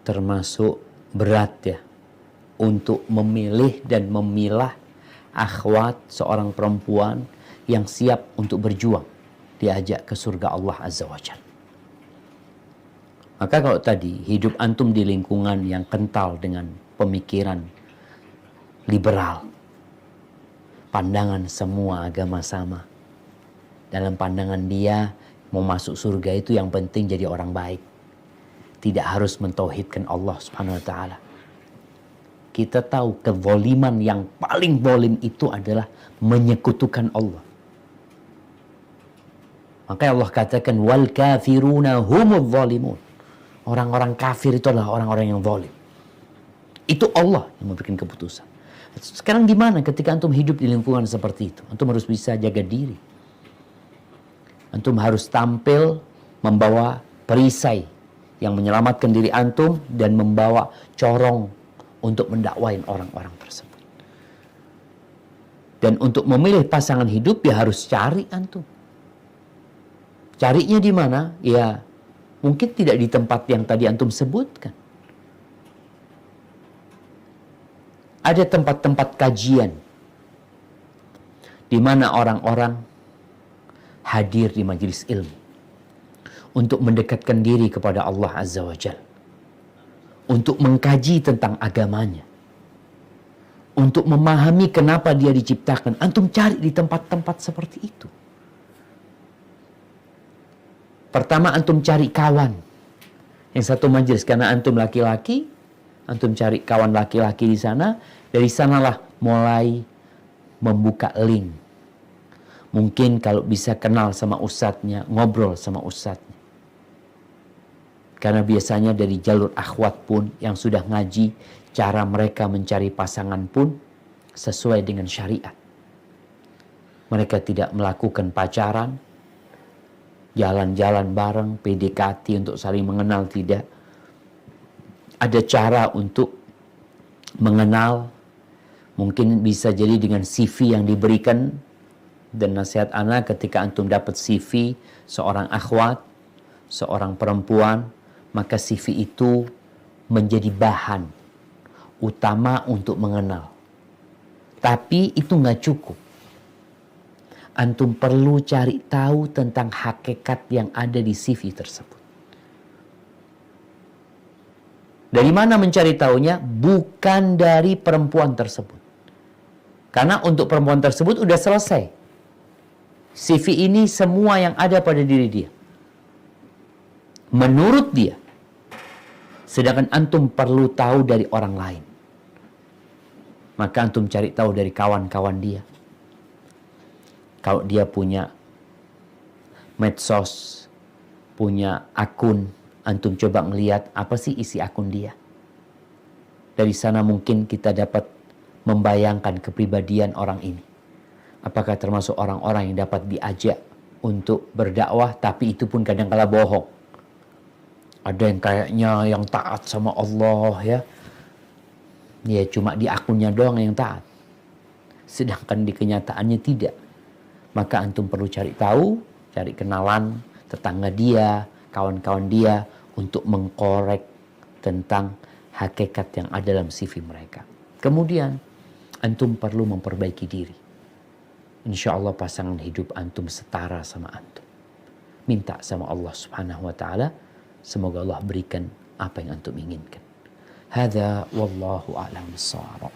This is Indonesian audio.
termasuk berat ya untuk memilih dan memilah akhwat seorang perempuan yang siap untuk berjuang diajak ke surga Allah Azza wa Jalla. Maka kalau tadi hidup antum di lingkungan yang kental dengan pemikiran liberal, pandangan semua agama sama, dalam pandangan dia mau masuk surga itu yang penting jadi orang baik, tidak harus mentauhidkan Allah Subhanahu wa taala. Kita tahu kezaliman yang paling zalim itu adalah menyekutukan Allah. Maka Allah katakan wal kafiruna humudz zalimun. Orang-orang kafir itu adalah orang-orang yang zalim. Itu Allah yang memberikan keputusan. Sekarang gimana ketika antum hidup di lingkungan seperti itu? Antum harus bisa jaga diri. Antum harus tampil membawa perisai yang menyelamatkan diri antum dan membawa corong untuk mendakwain orang-orang tersebut. Dan untuk memilih pasangan hidup ya harus cari antum. Carinya di mana? Ya mungkin tidak di tempat yang tadi antum sebutkan. Ada tempat-tempat kajian di mana orang-orang hadir di majelis ilmu untuk mendekatkan diri kepada Allah Azza wa Jalla, untuk mengkaji tentang agamanya, untuk memahami kenapa dia diciptakan. Antum cari di tempat-tempat seperti itu. Pertama antum cari kawan yang satu majelis, karena antum laki-laki, antum cari kawan laki-laki di sana. Dari sanalah mulai membuka link. Mungkin kalau bisa kenal sama ustadznya, ngobrol sama ustadznya. Karena biasanya dari jalur akhwat pun yang sudah ngaji, cara mereka mencari pasangan pun sesuai dengan syariat. Mereka tidak melakukan pacaran, jalan-jalan bareng, PDKT untuk saling mengenal, tidak. Ada cara untuk mengenal, mungkin bisa jadi dengan CV yang diberikan. Dan nasihat ana ketika antum dapat CV seorang akhwat, seorang perempuan, maka CV itu menjadi bahan utama untuk mengenal. Tapi itu nggak cukup. Antum perlu cari tahu tentang hakikat yang ada di CV tersebut. Dari mana mencari tahunya? Bukan dari perempuan tersebut. Karena untuk perempuan tersebut udah selesai. CV ini semua yang ada pada diri dia. Menurut dia. Sedangkan antum perlu tahu dari orang lain. Maka antum cari tahu dari kawan-kawan dia. Kalau dia punya medsos, punya akun, antum coba ngelihat apa sih isi akun dia. Dari sana mungkin kita dapat membayangkan kepribadian orang ini. Apakah termasuk orang-orang yang dapat diajak untuk berdakwah, tapi itu pun kadang-kala bohong. Ada yang kayaknya yang taat sama Allah ya. Ya cuma di akunnya doang yang taat. Sedangkan di kenyataannya tidak. Maka antum perlu cari tahu, cari kenalan tetangga dia, kawan-kawan dia untuk mengkorek tentang hakikat yang ada dalam CV mereka. Kemudian antum perlu memperbaiki diri. Insya Allah pasangan hidup antum setara sama antum. Minta sama Allah Subhanahu wa taala, semoga Allah berikan apa yang antum inginkan. Hadza wallahu a'lam bissawab.